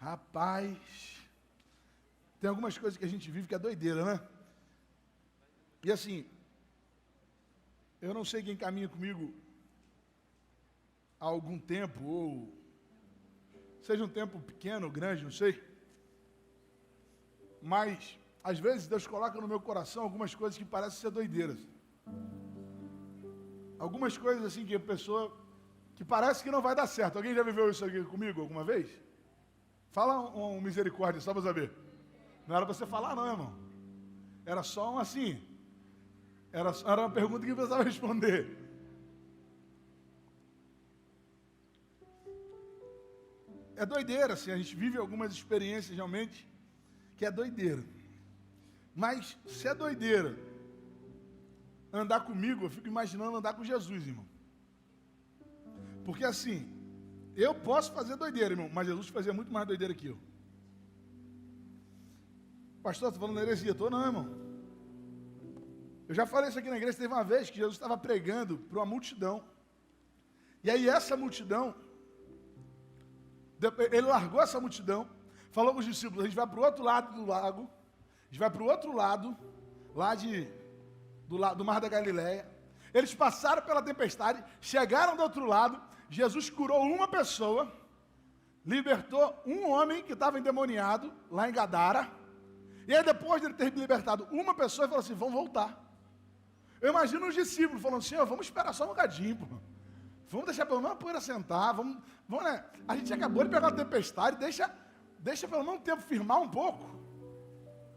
Rapaz, tem algumas coisas que a gente vive que é doideira, né? E assim, eu não sei quem caminha comigo há algum tempo, ou seja um tempo pequeno ou grande, não sei. Mas, às vezes, Deus coloca no meu coração algumas coisas que parecem ser doideiras. Algumas coisas assim que a pessoa, que parece que não vai dar certo. Alguém já viveu isso aqui comigo alguma vez? Fala um misericórdia, só para saber. Não era para você falar não, irmão. Era só um assim. Era uma pergunta que eu precisava responder. É doideira, assim, a gente vive algumas experiências realmente que é doideira. Mas se é doideira andar comigo, eu fico imaginando andar com Jesus, irmão. Porque assim, eu posso fazer doideira, irmão, mas Jesus fazia muito mais doideira que eu. Pastor, estou falando heresia, estou não, irmão. Eu já falei isso aqui na igreja, teve uma vez que Jesus estava pregando para uma multidão. E aí essa multidão, ele largou essa multidão, falou com os discípulos, a gente vai para o outro lado do lago, a gente vai para o outro lado, lá do Mar da Galileia. Eles passaram pela tempestade, chegaram do outro lado, Jesus curou uma pessoa, libertou um homem que estava endemoniado, lá em Gadara, e aí depois de ele ter libertado uma pessoa, ele falou assim, vamos voltar. Eu imagino os discípulos falando assim, vamos esperar só um bocadinho, pô. Vamos deixar pelo menos a poeira sentar, vamos, né? A gente acabou de pegar a tempestade, deixa pelo menos o tempo firmar um pouco.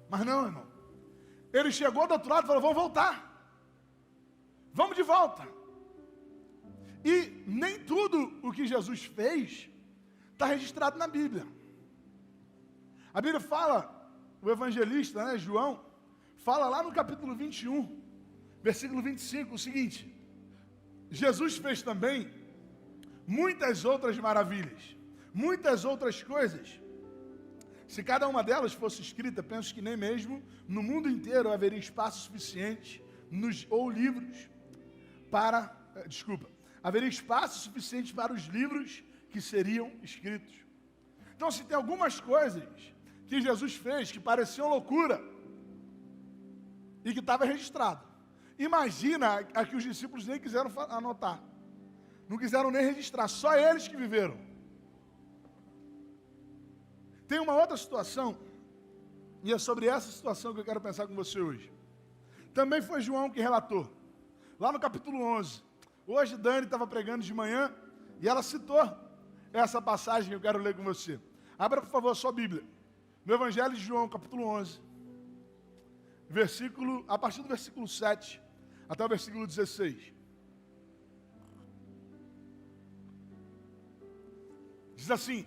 Mas não, irmão. Ele chegou do outro lado e falou, vamos voltar. Vamos de volta. E nem tudo o que Jesus fez está registrado na Bíblia. A Bíblia fala, o evangelista, né, João, fala lá no capítulo 21, versículo 25, o seguinte: Jesus fez também muitas outras maravilhas, muitas outras coisas. Se cada uma delas fosse escrita, penso que nem mesmo no mundo inteiro haveria espaço suficiente ou livros haveria espaço suficiente para os livros que seriam escritos. Então, se tem algumas coisas que Jesus fez que pareciam loucura e que estava registrado, imagina a que os discípulos nem quiseram anotar, não quiseram nem registrar, só eles que viveram. Tem uma outra situação, e é sobre essa situação que eu quero pensar com você hoje. Também foi João que relatou, lá no capítulo 11. Hoje Dani estava pregando de manhã, e ela citou essa passagem que eu quero ler com você. Abra, por favor, a sua Bíblia, no Evangelho de João, capítulo 11, a partir do versículo 7, até o versículo 16. Diz assim: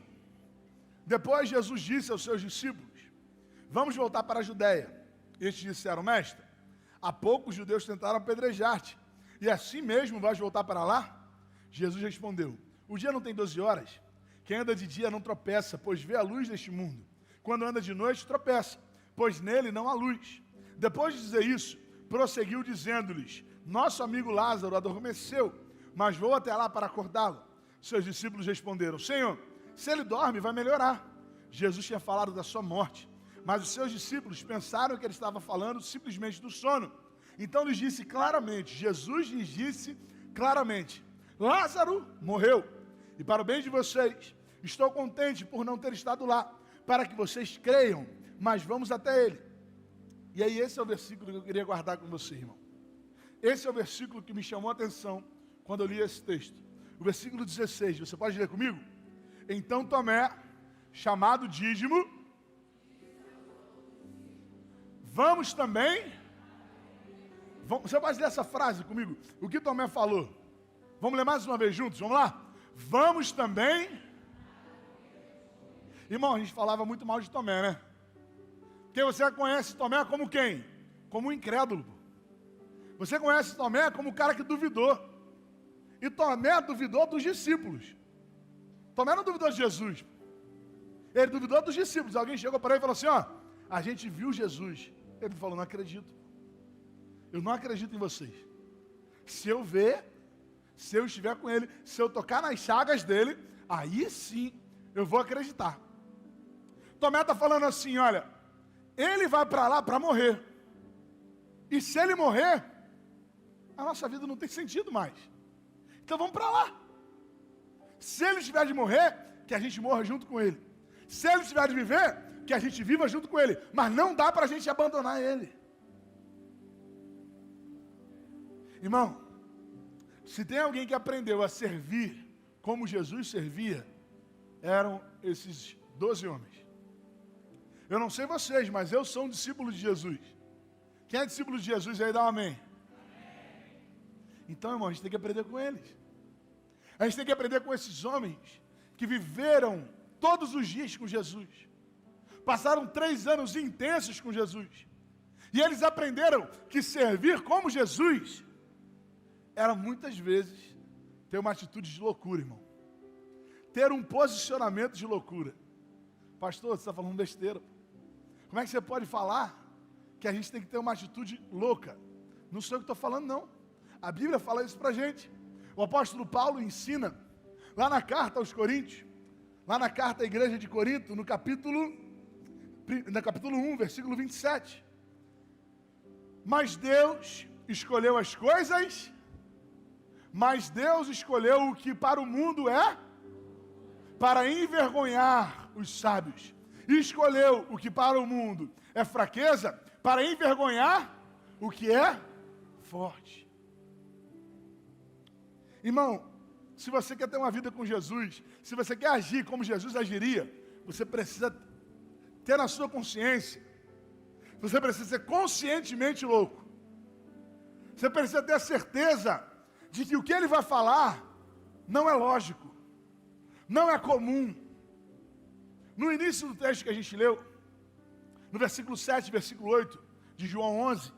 depois Jesus disse aos seus discípulos, vamos voltar para a Judéia. Estes disseram, mestre, há pouco os judeus tentaram apedrejar-te, e assim mesmo vais voltar para lá? Jesus respondeu, o dia não tem 12 horas? Quem anda de dia não tropeça, pois vê a luz deste mundo. Quando anda de noite, tropeça, pois nele não há luz. Depois de dizer isso, prosseguiu dizendo-lhes, nosso amigo Lázaro adormeceu, mas vou até lá para acordá-lo. Seus discípulos responderam, Senhor, se ele dorme, vai melhorar. Jesus tinha falado da sua morte, mas os seus discípulos pensaram que ele estava falando simplesmente do sono. Então Jesus lhes disse claramente, Lázaro morreu, e para o bem de vocês, estou contente por não ter estado lá, para que vocês creiam, mas vamos até ele. E aí esse é o versículo que eu queria guardar com você, irmão. Esse é o versículo que me chamou a atenção quando eu li esse texto. O versículo 16, você pode ler comigo? Então Tomé, chamado Dídimo, vamos também... Você pode ler essa frase comigo? O que Tomé falou? Vamos ler mais uma vez juntos? Vamos lá? Vamos também... Irmão, a gente falava muito mal de Tomé, né? Porque você conhece Tomé como quem? Como um incrédulo. Você conhece Tomé como o cara que duvidou. E Tomé duvidou dos discípulos. Tomé não duvidou de Jesus. Ele duvidou dos discípulos. Alguém chegou para ele e falou assim, a gente viu Jesus. Ele falou, não acredito. Eu não acredito em vocês. Se eu ver, se eu estiver com ele, se eu tocar nas chagas dele, aí sim eu vou acreditar. Tomé está falando assim, olha, ele vai para lá para morrer. E se ele morrer, a nossa vida não tem sentido mais. Então vamos para lá. Se ele tiver de morrer, que a gente morra junto com ele. Se ele tiver de viver, que a gente viva junto com ele. Mas não dá para a gente abandonar ele. Irmão, se tem alguém que aprendeu a servir como Jesus servia, eram esses 12 homens. Eu não sei vocês, mas eu sou um discípulo de Jesus. Quem é discípulo de Jesus aí, dá um amém. Então, irmão, a gente tem que aprender com eles. A gente tem que aprender com esses homens que viveram todos os dias com Jesus. Passaram 3 anos intensos com Jesus. E eles aprenderam que servir como Jesus era muitas vezes ter uma atitude de loucura, irmão. Ter um posicionamento de loucura. Pastor, você está falando besteira. Como é que você pode falar que a gente tem que ter uma atitude louca? Não sou eu que estou falando, não. A Bíblia fala isso para a gente. O apóstolo Paulo ensina, lá na carta aos Coríntios, lá na carta à igreja de Corinto, no capítulo 1, versículo 27. Mas Deus escolheu as coisas, mas Deus escolheu o que para o mundo é, para envergonhar os sábios. E escolheu o que para o mundo é fraqueza, para envergonhar o que é forte. Irmão, se você quer ter uma vida com Jesus, se você quer agir como Jesus agiria, você precisa ter na sua consciência, você precisa ser conscientemente louco. Você precisa ter a certeza de que o que ele vai falar não é lógico, não é comum. No início do texto que a gente leu, no versículo 7, versículo 8 de João 11,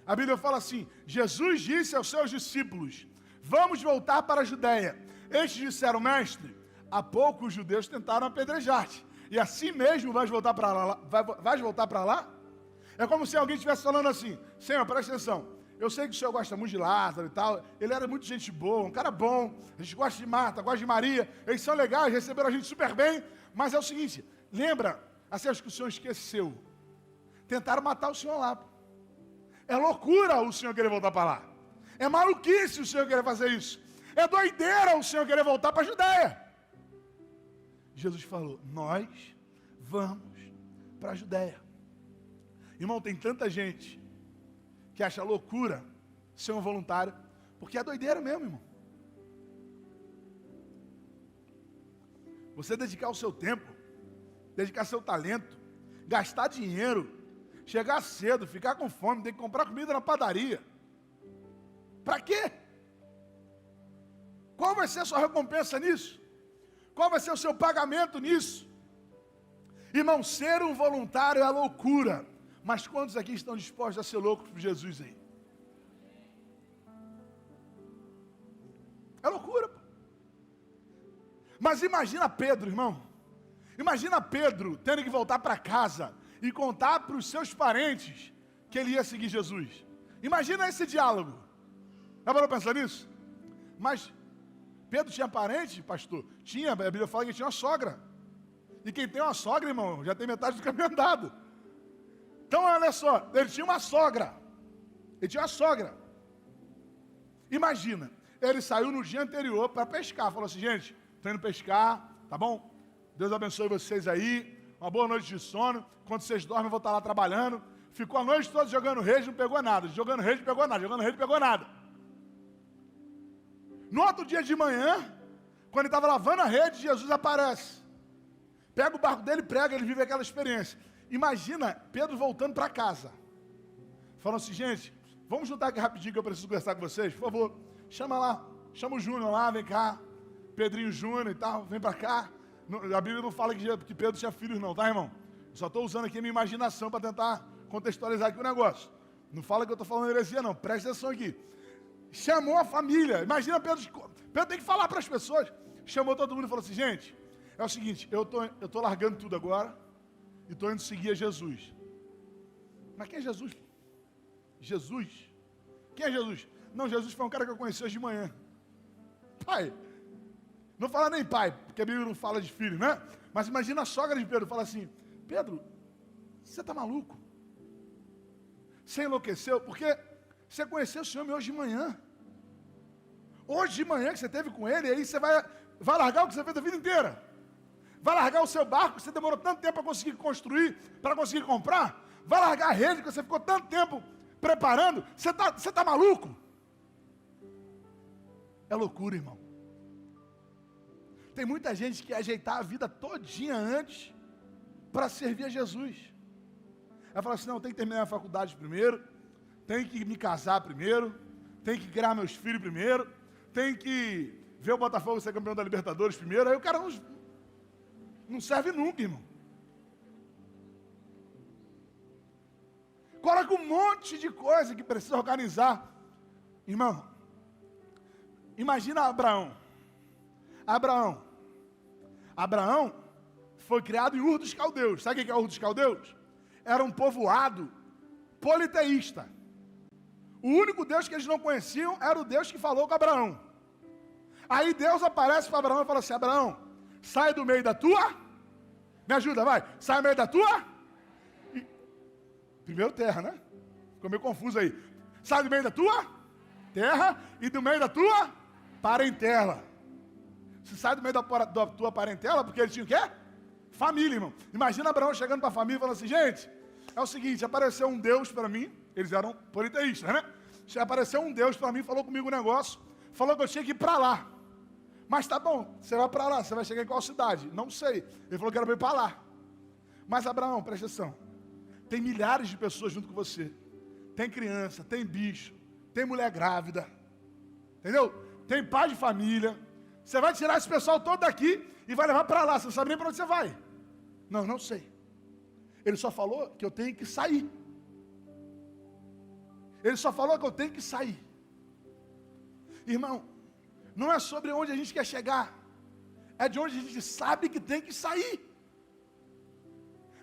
a Bíblia fala assim: Jesus disse aos seus discípulos: vamos voltar para a Judéia. Estes disseram: mestre, há pouco os judeus tentaram apedrejar-te, e assim mesmo vais voltar para lá? Vais voltar para lá? É como se alguém estivesse falando assim: Senhor, presta atenção, eu sei que o Senhor gosta muito de Lázaro e tal, ele era muito gente boa, um cara bom, a gente gosta de Marta, gosta de Maria, eles são legais, receberam a gente super bem, mas é o seguinte, lembra, assim, acho que o Senhor esqueceu, tentaram matar o Senhor lá. É loucura o Senhor querer voltar para lá. É maluquice o Senhor querer fazer isso. É doideira o Senhor querer voltar para a Judéia. Jesus falou: nós vamos para a Judéia. Irmão, tem tanta gente que acha loucura ser um voluntário, porque é doideira mesmo, irmão. Você dedicar o seu tempo, dedicar seu talento, gastar dinheiro, chegar cedo, ficar com fome, ter que comprar comida na padaria. Para quê? Qual vai ser a sua recompensa nisso? Qual vai ser o seu pagamento nisso? Irmão, ser um voluntário é loucura. Mas quantos aqui estão dispostos a ser loucos por Jesus aí? É loucura, pô. Mas imagina Pedro, irmão. Imagina Pedro tendo que voltar para casa e contar para os seus parentes que ele ia seguir Jesus. Imagina esse diálogo. Dá para pensar nisso? Mas Pedro tinha parente, pastor? Tinha, a Bíblia fala que tinha uma sogra. E quem tem uma sogra, irmão, já tem metade do caminho andado. Então, olha só, ele tinha uma sogra. Ele tinha uma sogra. Imagina, ele saiu no dia anterior para pescar. Falou assim: gente, estou indo pescar, tá bom? Deus abençoe vocês aí. Uma boa noite de sono. Quando vocês dormem, eu vou estar lá trabalhando. Ficou a noite toda jogando rede, não pegou nada. Jogando rede, não pegou nada. Jogando rede, não pegou nada. No outro dia de manhã, quando ele estava lavando a rede, Jesus aparece. Pega o barco dele e prega, ele vive aquela experiência. Imagina Pedro voltando para casa. Falando assim: gente, vamos juntar aqui rapidinho que eu preciso conversar com vocês, por favor. Chama lá, chama o Júnior lá, vem cá. Pedrinho Júnior e tal, vem para cá. A Bíblia não fala que Pedro tinha filhos não, tá, irmão? Eu só estou usando aqui a minha imaginação para tentar contextualizar aqui o negócio. Não fala que eu estou falando heresia não, presta atenção aqui. Chamou a família, imagina Pedro tem que falar para as pessoas. Chamou todo mundo e falou assim: gente, é o seguinte, eu tô largando tudo agora e estou indo seguir a Jesus. Mas quem é Jesus? Jesus? Quem é Jesus? Não, Jesus foi um cara que eu conheci hoje de manhã. Pai, não fala nem pai, porque a Bíblia não fala de filho, né? Mas imagina a sogra de Pedro, fala assim: Pedro, você está maluco? Você enlouqueceu? Porque você conheceu o Senhor hoje de manhã. Hoje de manhã que você esteve com Ele, e aí você vai largar o que você fez a vida inteira. Vai largar o seu barco que você demorou tanto tempo para conseguir construir, para conseguir comprar. Vai largar a rede que você ficou tanto tempo preparando. Você tá maluco? É loucura, irmão. Tem muita gente que quer ajeitar a vida todinha antes para servir a Jesus. Ela fala assim, não, tem que terminar a faculdade primeiro, tem que me casar primeiro, tem que criar meus filhos primeiro, tem que ver o Botafogo ser campeão da Libertadores primeiro. Aí o cara não serve nunca, irmão. Coloca um monte de coisa que precisa organizar. Irmão, imagina Abraão. Abraão foi criado em Ur dos Caldeus. Sabe o que é Ur dos Caldeus? Era um povoado politeísta. O único Deus que eles não conheciam era o Deus que falou com Abraão. Aí Deus aparece para Abraão e fala assim, Abraão, sai do meio da tua... Me ajuda, vai. Sai do meio da tua... Primeiro terra, né? Ficou meio confuso aí. Sai do meio da tua terra e do meio da tua parentela. Você sai do meio da tua parentela porque ele tinha o quê? Família, irmão. Imagina Abraão chegando para a família e falando assim, gente, é o seguinte, apareceu um Deus para mim, eles eram politeístas, né? Apareceu um Deus para mim, falou comigo um negócio, falou que eu tinha que ir para lá. Mas tá bom, você vai para lá, você vai chegar em qual cidade? Não sei. Ele falou que era para ir para lá. Mas Abraão, presta atenção, tem milhares de pessoas junto com você. Tem criança, tem bicho, tem mulher grávida, entendeu? Tem pai de família. Você vai tirar esse pessoal todo daqui e vai levar para lá, você não sabe nem para onde você vai. Não sei. Ele só falou que eu tenho que sair. Ele só falou que eu tenho que sair. Irmão, não é sobre onde a gente quer chegar, é de onde a gente sabe que tem que sair.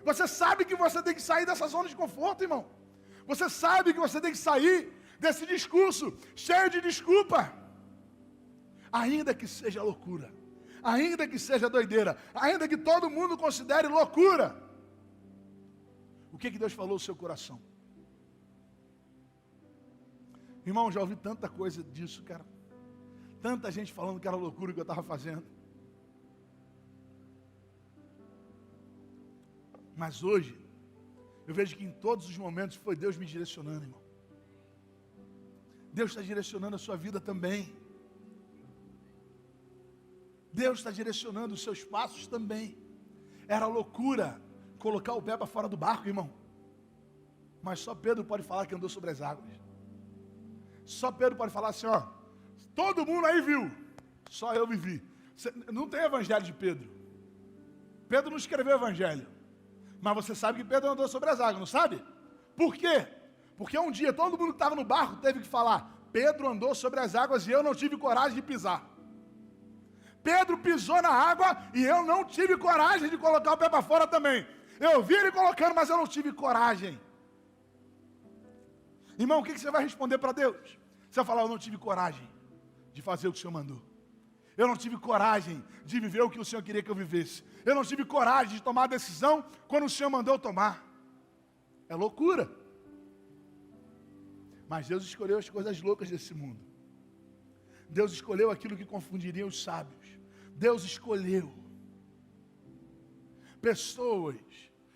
Você sabe que você tem que sair dessa zona de conforto, irmão. Você sabe que você tem que sair desse discurso cheio de desculpa. Ainda que seja loucura, ainda que seja doideira, ainda que todo mundo considere loucura. O que Deus falou no seu coração? Irmão, já ouvi tanta coisa disso, cara. Tanta gente falando que era loucura que eu estava fazendo. Mas hoje, eu vejo que em todos os momentos foi Deus me direcionando, irmão. Deus está direcionando a sua vida também. Deus está direcionando os seus passos também. Era loucura colocar o pé para fora do barco, irmão. Mas só Pedro pode falar que andou sobre as águas. Só Pedro pode falar assim, ó, todo mundo aí viu, só eu vivi. Não tem evangelho de Pedro. Pedro não escreveu evangelho. Mas você sabe que Pedro andou sobre as águas, não sabe? Por quê? Porque um dia todo mundo que estava no barco teve que falar, Pedro andou sobre as águas e eu não tive coragem de pisar. Pedro pisou na água e eu não tive coragem de colocar o pé para fora também. Eu vi ele colocando, mas eu não tive coragem. Irmão, o que você vai responder para Deus? Você vai falar, eu não tive coragem de fazer o que o Senhor mandou. Eu não tive coragem de viver o que o Senhor queria que eu vivesse. Eu não tive coragem de tomar a decisão quando o Senhor mandou eu tomar. É loucura. Mas Deus escolheu as coisas loucas desse mundo. Deus escolheu aquilo que confundiria os sábios. Deus escolheu pessoas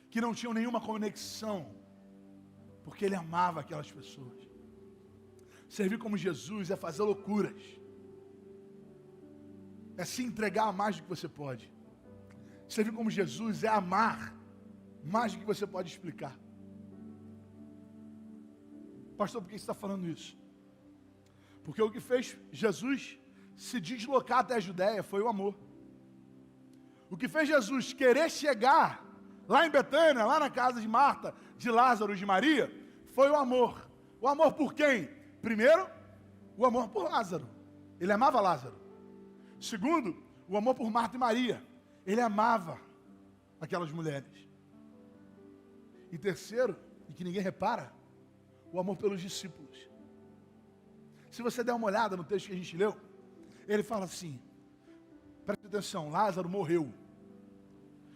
que não tinham nenhuma conexão, porque Ele amava aquelas pessoas. Servir como Jesus é fazer loucuras. É se entregar a mais do que você pode. Servir como Jesus é amar mais do que você pode explicar. Pastor, por que você está falando isso? Porque o que fez Jesus se deslocar até a Judéia foi o amor. O que fez Jesus querer chegar lá em Betânia, lá na casa de Marta, de Lázaro e de Maria, foi o amor. O amor por quem? Primeiro, o amor por Lázaro. Ele amava Lázaro. Segundo, o amor por Marta e Maria. Ele amava aquelas mulheres. E terceiro, e que ninguém repara, o amor pelos discípulos. Se você der uma olhada no texto que a gente leu, ele fala assim, preste atenção, Lázaro morreu.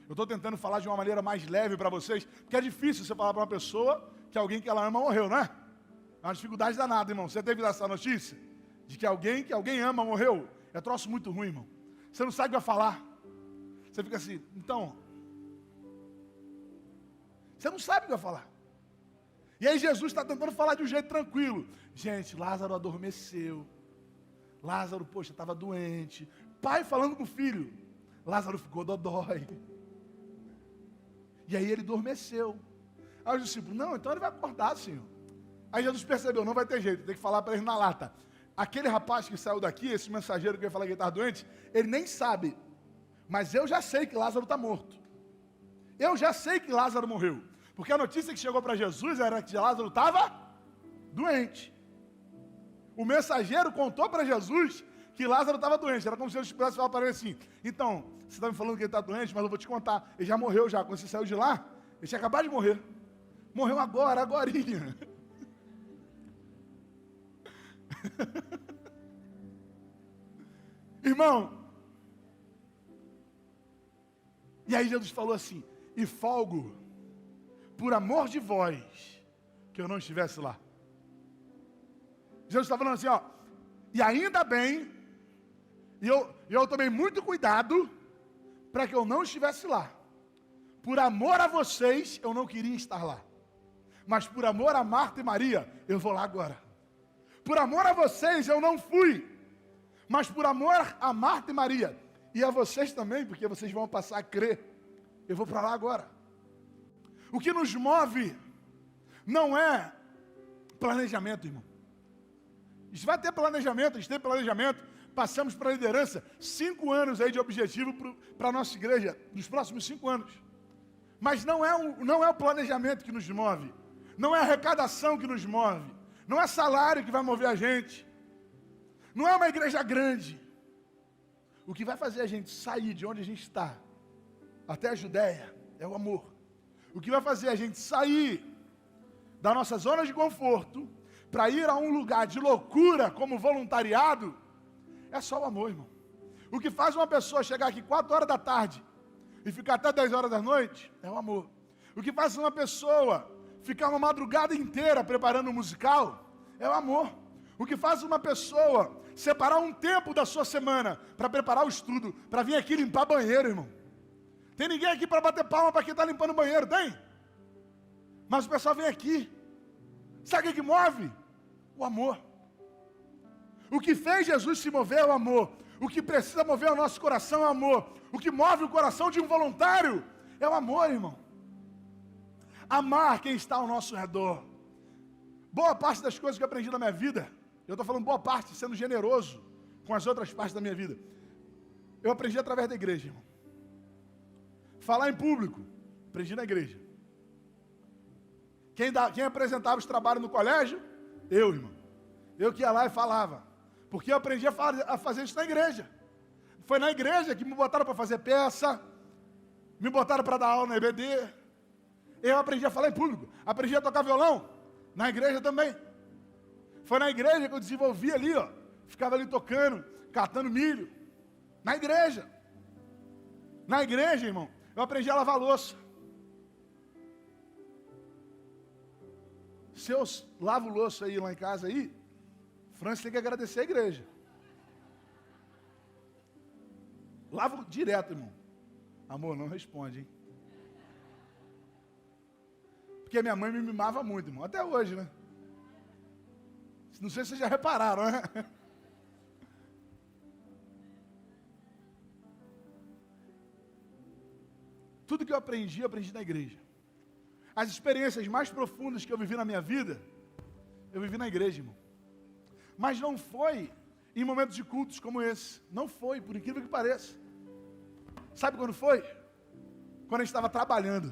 Eu estou tentando falar de uma maneira mais leve para vocês, porque é difícil você falar para uma pessoa que alguém que ela ama morreu, não é? É uma dificuldade danada, irmão. Você teve essa notícia de que alguém ama morreu? É troço muito ruim, irmão. Você não sabe o que vai falar. Você fica assim, então... Você não sabe o que vai falar. E aí Jesus está tentando falar de um jeito tranquilo. Gente, Lázaro adormeceu. Lázaro, poxa, estava doente. Pai falando com o filho. Lázaro ficou dodói. E aí ele adormeceu. Aí os discípulos, não, então ele vai acordar, Senhor. Aí Jesus percebeu, não vai ter jeito, tem que falar para ele na lata. Aquele rapaz que saiu daqui, esse mensageiro que ia falar que ele estava doente, ele nem sabe. Mas eu já sei que Lázaro está morto. Eu já sei que Lázaro morreu. Porque a notícia que chegou para Jesus era que Lázaro estava doente. O mensageiro contou para Jesus que Lázaro estava doente. Era como se ele estivesse falando para ele assim, então, você está me falando que ele está doente, mas eu vou te contar. Ele já morreu já. Quando você saiu de lá, ele tinha acabado de morrer. Morreu agorinha. Irmão, e aí Jesus falou assim, e folgo por amor de vós, que eu não estivesse lá. Jesus está falando assim, ó, e ainda bem, e eu tomei muito cuidado para que eu não estivesse lá. Por amor a vocês, eu não queria estar lá. Mas por amor a Marta e Maria, eu vou lá agora. Por amor a vocês, eu não fui. Mas por amor a Marta e Maria, e a vocês também, porque vocês vão passar a crer, eu vou para lá agora. O que nos move não é planejamento, irmão. A gente vai ter planejamento, a gente tem planejamento, passamos para a liderança, 5 anos aí de objetivo para a nossa igreja, nos próximos 5 anos. Mas não é o planejamento que nos move, não é a arrecadação que nos move, não é salário que vai mover a gente, não é uma igreja grande. O que vai fazer a gente sair de onde a gente está, até a Judéia, é o amor. O que vai fazer a gente sair da nossa zona de conforto, para ir a um lugar de loucura como voluntariado, é só o amor, irmão. O que faz uma pessoa chegar aqui 4 horas da tarde e ficar até 10 horas da noite, é o amor. O que faz uma pessoa ficar uma madrugada inteira preparando um musical, é o amor. O que faz uma pessoa separar um tempo da sua semana para preparar o estudo, para vir aqui limpar banheiro, irmão. Tem ninguém aqui para bater palma para quem está limpando o banheiro, tem? Mas o pessoal vem aqui. Sabe o que move? O amor. O que fez Jesus se mover é o amor. O que precisa mover o nosso coração é o amor. O que move o coração de um voluntário é o amor, irmão. Amar quem está ao nosso redor. Boa parte das coisas que eu aprendi na minha vida, eu estou falando boa parte, sendo generoso com as outras partes da minha vida, eu aprendi através da igreja, irmão. Falar em público, aprendi na igreja. Quem apresentava os trabalhos no colégio? Eu, irmão. Eu que ia lá e falava. Porque eu aprendi a fazer isso na igreja. Foi na igreja que me botaram para fazer peça, me botaram para dar aula na EBD. Eu aprendi a falar em público. Aprendi a tocar violão na igreja também. Foi na igreja que eu desenvolvi ali, ó. Ficava ali tocando, catando milho. Na igreja. Na igreja, irmão, eu aprendi a lavar louça. Se eu lavo louça aí lá em casa aí, França tem que agradecer a igreja. Lavo direto, irmão. Amor, não responde, hein? Porque minha mãe me mimava muito, irmão. Até hoje, né? Não sei se vocês já repararam, né? Tudo que eu aprendi na igreja. As experiências mais profundas que eu vivi na minha vida, eu vivi na igreja, irmão. Mas não foi em momentos de cultos como esse. Não foi, por incrível que pareça. Sabe quando foi? Quando a gente estava trabalhando.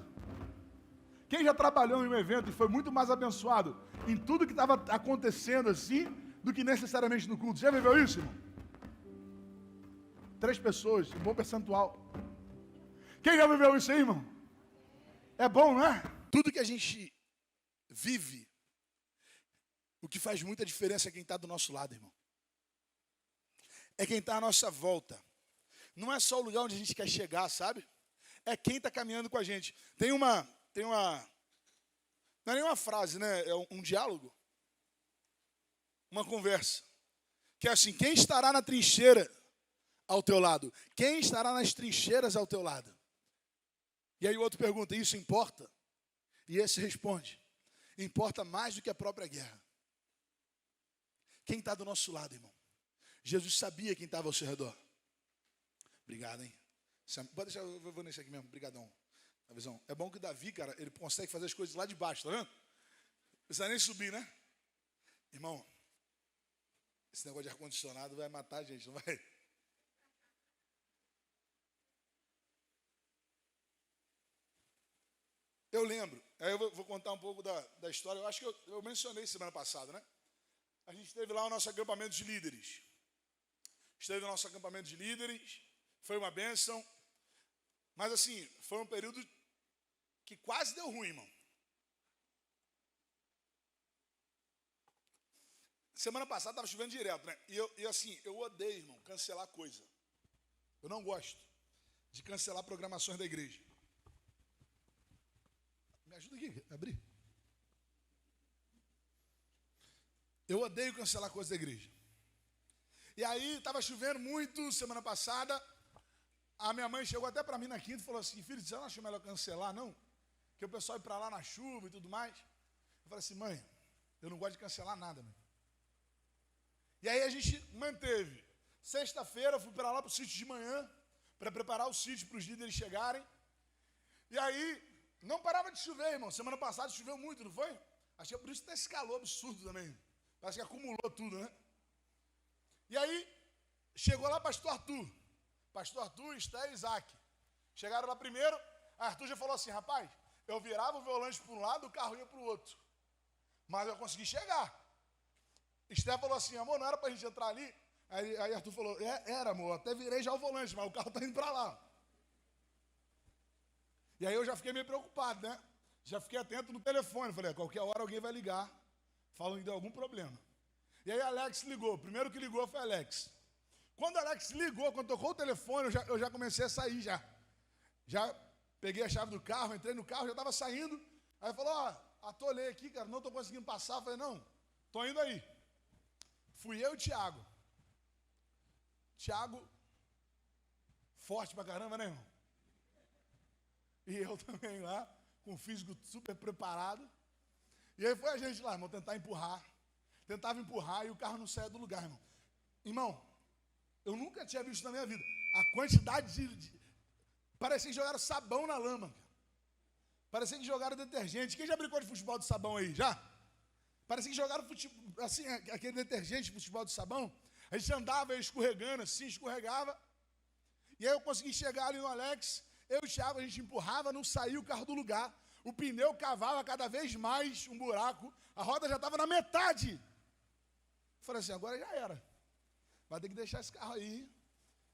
Quem já trabalhou em um evento e foi muito mais abençoado em tudo que estava acontecendo assim, do que necessariamente no culto? Já viveu isso, irmão? 3 pessoas, um bom percentual. Quem já viveu isso aí, irmão? É bom, não é? Tudo que a gente vive, o que faz muita diferença é quem está do nosso lado, irmão. É quem está à nossa volta. Não é só o lugar onde a gente quer chegar, sabe? é quem está caminhando com a gente. Tem uma, não é nem uma frase, né? É um diálogo, uma conversa, que é assim: quem estará na trincheira ao teu lado? Quem estará nas trincheiras ao teu lado? E aí o outro pergunta: isso importa? E esse responde: importa mais do que a própria guerra. Quem está do nosso lado, irmão? Jesus sabia quem estava ao seu redor. Obrigado, hein? Pode deixar, eu vou nesse aqui mesmo. Obrigadão. A visão. É bom que o Davi, cara, ele consegue fazer as coisas lá de baixo, tá vendo? Não precisa nem subir, né? Irmão, esse negócio de ar-condicionado vai matar a gente, não vai? Eu lembro, aí eu vou contar um pouco da história. Eu acho que eu mencionei semana passada, né? A gente teve lá o nosso acampamento de líderes. Esteve no nosso acampamento de líderes, foi uma bênção. Mas assim, foi um período que quase deu ruim, irmão. Semana passada estava chovendo direto, né? E assim, eu odeio, irmão, cancelar coisa. Eu não gosto de cancelar programações da igreja. Me ajuda aqui a abrir. Eu odeio cancelar coisa da igreja. E aí, estava chovendo muito semana passada. A minha mãe chegou até para mim na quinta e falou assim: filho, você não acha melhor cancelar, não? Que o pessoal ir para lá na chuva e tudo mais. Eu falei assim: mãe, eu não gosto de cancelar nada, mãe. E aí a gente manteve. Sexta-feira eu fui para lá para o sítio de manhã, para preparar o sítio para os líderes chegarem. E aí, não parava de chover, irmão. Semana passada choveu muito, não foi? Acho que é por isso que tem esse calor absurdo também. Parece que acumulou tudo, né? E aí, chegou lá pastor Arthur. Pastor Arthur, Esté e Isaac. Chegaram lá primeiro, a Arthur já falou assim: rapaz, eu virava o volante para um lado, o carro ia para o outro. Mas eu consegui chegar. Esté falou assim: amor, não era para a gente entrar ali? Aí Arthur falou: era, amor, até virei já o volante, mas o carro está indo para lá. E aí eu já fiquei meio preocupado, né? Já fiquei atento no telefone. Falei: a qualquer hora alguém vai ligar, falando que deu algum problema. E aí Alex ligou. O primeiro que ligou foi Alex. Quando Alex ligou, quando tocou o telefone, eu já comecei a sair já. Já peguei a chave do carro, entrei no carro, já estava saindo. Aí falou: atolei aqui, cara, não estou conseguindo passar. Eu falei: não, estou indo aí. Fui eu e o Thiago. Thiago, forte pra caramba, né, irmão? E eu também lá, com o físico super preparado. E aí foi a gente lá, irmão, tentar empurrar. Tentava empurrar e o carro não saía do lugar, irmão. Irmão, eu nunca tinha visto na minha vida a quantidade parecia que jogaram sabão na lama. Parecia que jogaram detergente. Quem já brincou de futebol de sabão aí? Já? Parecia que jogaram assim, aquele detergente de futebol de sabão. A gente andava escorregando assim, escorregava. E aí eu consegui chegar ali no Alex. Eu e o Thiago, a gente empurrava, não saía o carro do lugar. O pneu cavava cada vez mais um buraco. A roda já estava na metade. Falei assim: agora já era. Vai ter que deixar esse carro aí,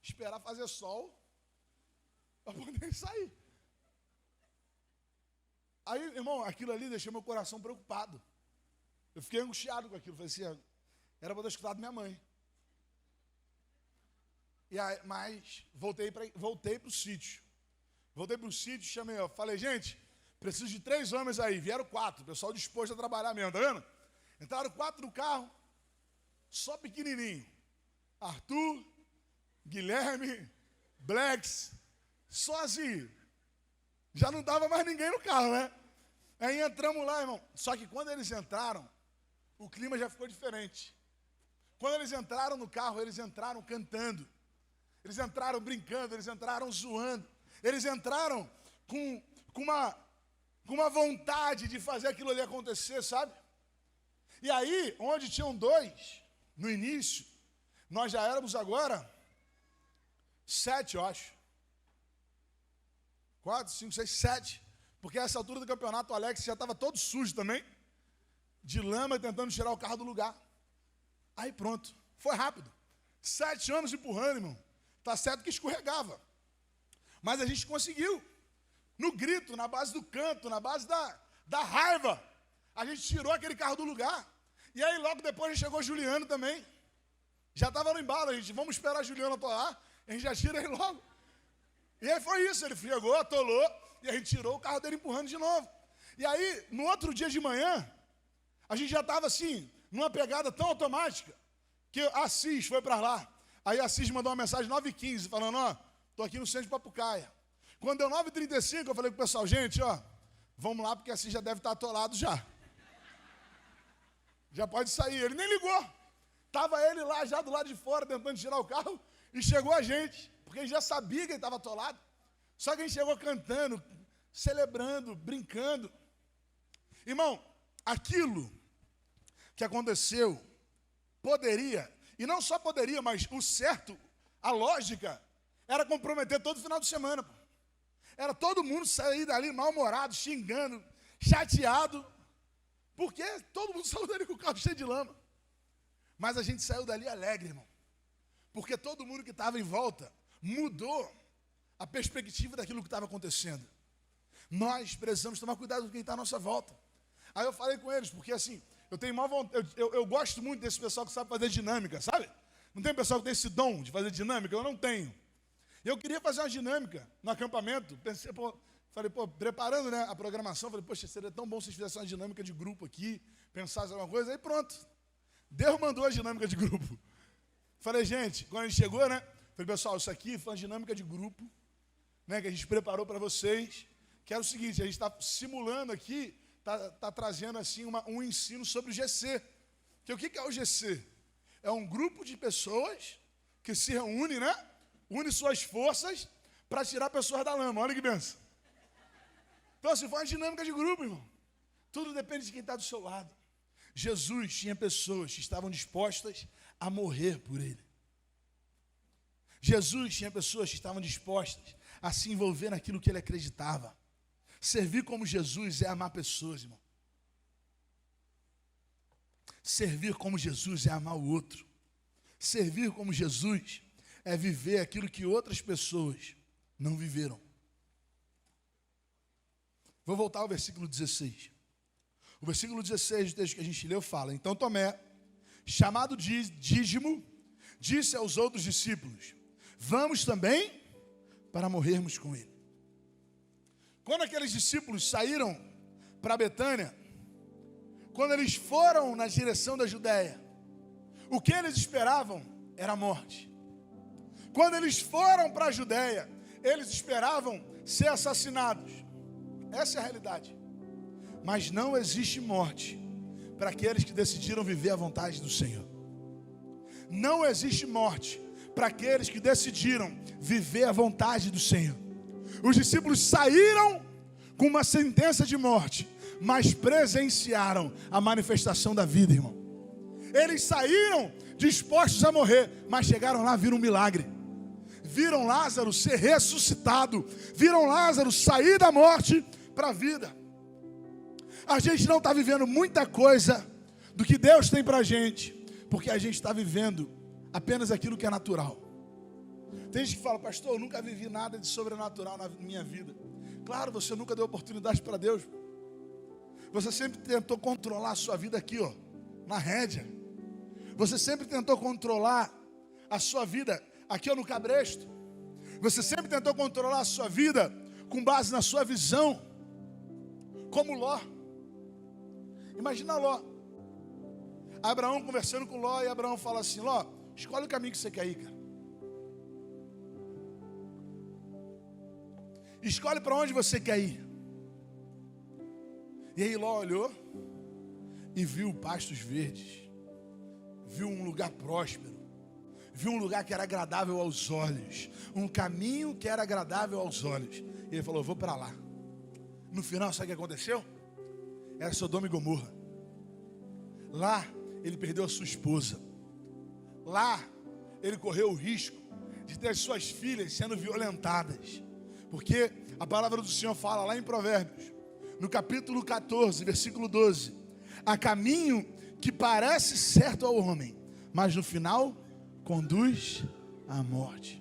esperar fazer sol, para poder sair. Aí, irmão, aquilo ali deixou meu coração preocupado. Eu fiquei angustiado com aquilo. Falei assim: era para ter escutado minha mãe. E aí, mas voltei para o sítio. Voltei para o sítio, chamei, falei: gente, preciso de 3 homens aí. Vieram 4, o pessoal disposto a trabalhar mesmo, tá vendo? Entraram 4 no carro, só pequenininho. Arthur, Guilherme, Blex, só assim. Já não dava mais ninguém no carro, né? Aí entramos lá, irmão. Só que quando eles entraram, o clima já ficou diferente. Quando eles entraram no carro, eles entraram cantando. Eles entraram brincando, eles entraram zoando. Eles entraram com uma vontade de fazer aquilo ali acontecer, sabe? E aí, onde tinham 2, no início, nós já éramos agora 7, eu acho. 4, 5, 6, 7. Porque a essa altura do campeonato o Alex já estava todo sujo também, de lama, tentando tirar o carro do lugar. Aí pronto, foi rápido. 7 homens empurrando, irmão. Tá certo que escorregava. Mas a gente conseguiu. No grito, na base do canto, na base da raiva. A gente tirou aquele carro do lugar. E aí logo depois chegou Juliano também. Já estava no embalo, a gente, vamos esperar a Juliana atolar. A gente já tira ele logo. E aí foi isso, ele chegou, atolou, e a gente tirou o carro dele empurrando de novo. E aí, no outro dia de manhã, a gente já estava assim, numa pegada tão automática, que a Assis foi para lá. Aí a Assis mandou uma mensagem 9h15, falando, ó, tô aqui no centro de Papucaia. Quando deu 9h35, eu falei pro pessoal, gente, ó, vamos lá, porque a Assis já deve estar atolado já. Já pode sair. Ele nem ligou. Estava ele lá já do lado de fora, tentando tirar o carro, e chegou a gente, porque a gente já sabia que ele estava atolado. Só que a gente chegou cantando, celebrando, brincando. Irmão, aquilo que aconteceu poderia, e não só poderia, mas o certo, a lógica, era comprometer todo final de semana. Era todo mundo sair dali mal-humorado, xingando, chateado, porque todo mundo saiu dali com o carro cheio de lama. Mas a gente saiu dali alegre, irmão, porque todo mundo que estava em volta mudou a perspectiva daquilo que estava acontecendo. Nós precisamos tomar cuidado com quem está à nossa volta. Aí eu falei com eles, porque assim, eu tenho uma vontade, eu gosto muito desse pessoal que sabe fazer dinâmica, sabe? Não tem pessoal que tem esse dom de fazer dinâmica? Eu não tenho. Eu queria fazer uma dinâmica no acampamento, pensei, falei, preparando, né, a programação, falei, poxa, seria tão bom se vocês fizessem uma dinâmica de grupo aqui, pensassem alguma coisa, aí pronto. Deus mandou a dinâmica de grupo. Falei, gente, quando a gente chegou, né, falei, pessoal, isso aqui foi uma dinâmica de grupo, né, que a gente preparou para vocês, que era o seguinte, a gente está simulando aqui, está trazendo assim um ensino sobre o GC. Que o que é o GC? É um grupo de pessoas que se reúne, né? Une suas forças para tirar pessoas da lama. Olha que benção. Então, assim, foi uma dinâmica de grupo, irmão. Tudo depende de quem está do seu lado. Jesus tinha pessoas que estavam dispostas a morrer por ele. Jesus tinha pessoas que estavam dispostas a se envolver naquilo que ele acreditava. Servir como Jesus é amar pessoas, irmão. Servir como Jesus é amar o outro. Servir como Jesus é viver aquilo que outras pessoas não viveram. Vou voltar ao versículo 16. O versículo 16 do texto que a gente leu fala, então Tomé, chamado Dídimo, disse aos outros discípulos, vamos também para morrermos com ele. Quando aqueles discípulos saíram para Betânia, quando eles foram na direção da Judéia, o que eles esperavam era a morte. Quando eles foram para a Judéia, eles esperavam ser assassinados. Essa é a realidade. Mas não existe morte para aqueles que decidiram viver a vontade do Senhor. Não existe morte para aqueles que decidiram viver a vontade do Senhor. Os discípulos saíram com uma sentença de morte, mas presenciaram a manifestação da vida, irmão. Eles saíram dispostos a morrer, mas chegaram lá, viram um milagre. Viram Lázaro ser ressuscitado, viram Lázaro sair da morte para a vida. A gente não está vivendo muita coisa do que Deus tem para a gente, porque a gente está vivendo apenas aquilo que é natural. Tem gente que fala, pastor, eu nunca vivi nada de sobrenatural na minha vida. Claro, você nunca deu oportunidade para Deus. Você sempre tentou controlar a sua vida aqui, ó, na rédea. Você sempre tentou controlar a sua vida aqui, ó, no cabresto. Você sempre tentou controlar a sua vida com base na sua visão, como Ló. Imagina Ló. Abraão conversando com Ló, e Abraão fala assim, Ló, escolhe o caminho que você quer ir, cara. Escolhe para onde você quer ir. E aí Ló olhou e viu pastos verdes, viu um lugar próspero, viu um lugar que era agradável aos olhos, um caminho que era agradável aos olhos. E ele falou, vou para lá. No final, sabe o que aconteceu? Era Sodoma e Gomorra. Lá ele perdeu a sua esposa. Lá ele correu o risco de ter as suas filhas sendo violentadas. Porque a palavra do Senhor fala lá em Provérbios, no capítulo 14, versículo 12, há caminho que parece certo ao homem, mas no final conduz à morte.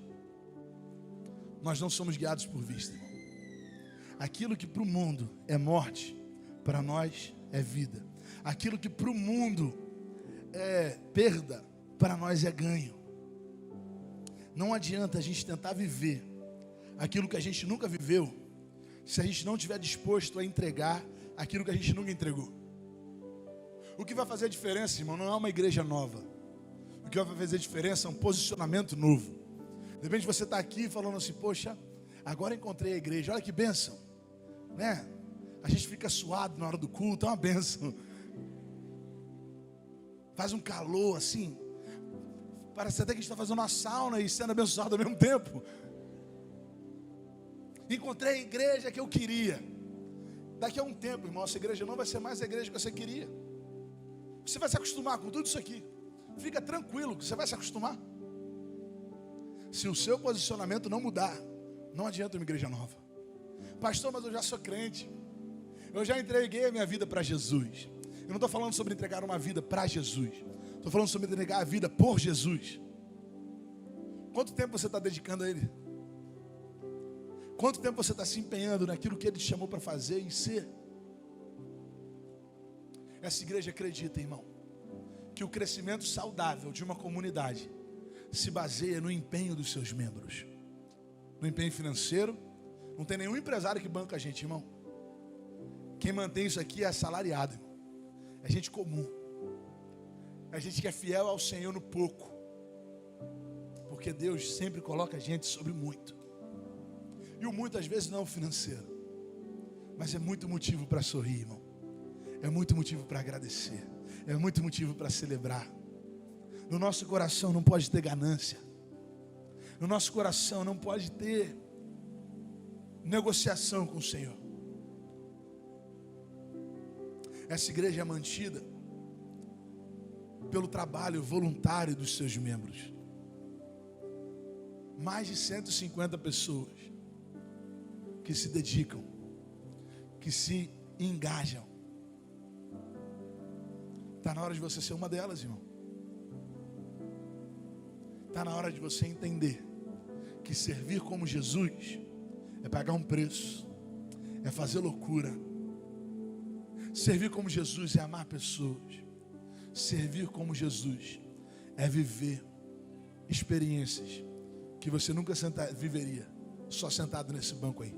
Nós não somos guiados por vista, irmão. Aquilo que para o mundo é morte, para nós é vida. Aquilo que para o mundo é perda, para nós é ganho. Não adianta a gente tentar viver aquilo que a gente nunca viveu, se a gente não estiver disposto a entregar aquilo que a gente nunca entregou. O que vai fazer a diferença, irmão, não é uma igreja nova. O que vai fazer a diferença é um posicionamento novo. De repente você está aqui falando assim, poxa, agora encontrei a igreja, olha que bênção, né? A gente fica suado na hora do culto, é uma bênção. Faz um calor assim, parece até que a gente está fazendo uma sauna e sendo abençoado ao mesmo tempo. Encontrei a igreja que eu queria. Daqui a um tempo, irmão, essa igreja não vai ser mais a igreja que você queria. Você vai se acostumar com tudo isso aqui. Fica tranquilo que você vai se acostumar. Se o seu posicionamento não mudar, não adianta uma igreja nova. Pastor, mas eu já sou crente. Eu já entreguei a minha vida para Jesus. Eu não estou falando sobre entregar uma vida para Jesus. Estou falando sobre entregar a vida por Jesus. Quanto tempo você está dedicando a Ele? Quanto tempo você está se empenhando naquilo que Ele te chamou para fazer e ser? Essa igreja acredita, irmão, que o crescimento saudável de uma comunidade se baseia no empenho dos seus membros. No empenho financeiro. Não tem nenhum empresário que banca a gente, irmão. Quem mantém isso aqui é assalariado, irmão. É gente comum. É gente que é fiel ao Senhor no pouco. Porque Deus sempre coloca a gente sobre muito. E o muito às vezes não é o financeiro. Mas é muito motivo para sorrir, irmão. É muito motivo para agradecer. É muito motivo para celebrar. No nosso coração não pode ter ganância. No nosso coração não pode ter negociação com o Senhor. Essa igreja é mantida pelo trabalho voluntário dos seus membros. Mais de 150 pessoas que se dedicam, que se engajam. Está na hora de você ser uma delas, irmão. Está na hora de você entender que servir como Jesus é pagar um preço, é fazer loucura. Servir como Jesus é amar pessoas. Servir como Jesus é viver experiências que você nunca viveria só sentado nesse banco aí.